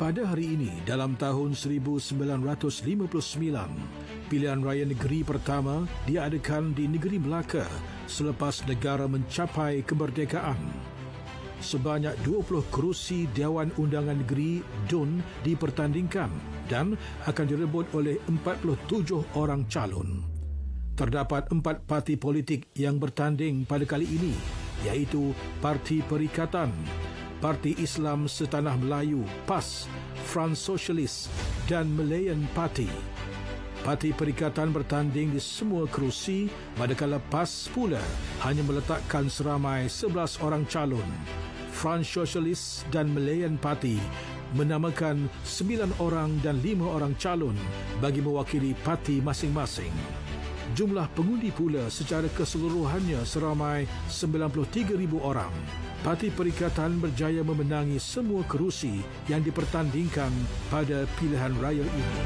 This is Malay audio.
Pada hari ini, dalam tahun 1959, pilihan raya negeri pertama diadakan di negeri Melaka selepas negara mencapai kemerdekaan. Sebanyak 20 kerusi Dewan Undangan Negeri DUN dipertandingkan dan akan direbut oleh 47 orang calon. Terdapat 4 parti politik yang bertanding pada kali ini, iaitu Parti Perikatan, Parti Islam Setanah Melayu PAS, Front Socialist dan Malayan Party. Parti Perikatan bertanding di semua kerusi, manakala PAS pula hanya meletakkan seramai 11 orang calon. Front Socialist dan Malayan Party menamakan 9 orang dan 5 orang calon bagi mewakili parti masing-masing. Jumlah pengundi pula secara keseluruhannya seramai 93,000 orang. Parti Perikatan berjaya memenangi semua kerusi yang dipertandingkan pada pilihan raya ini.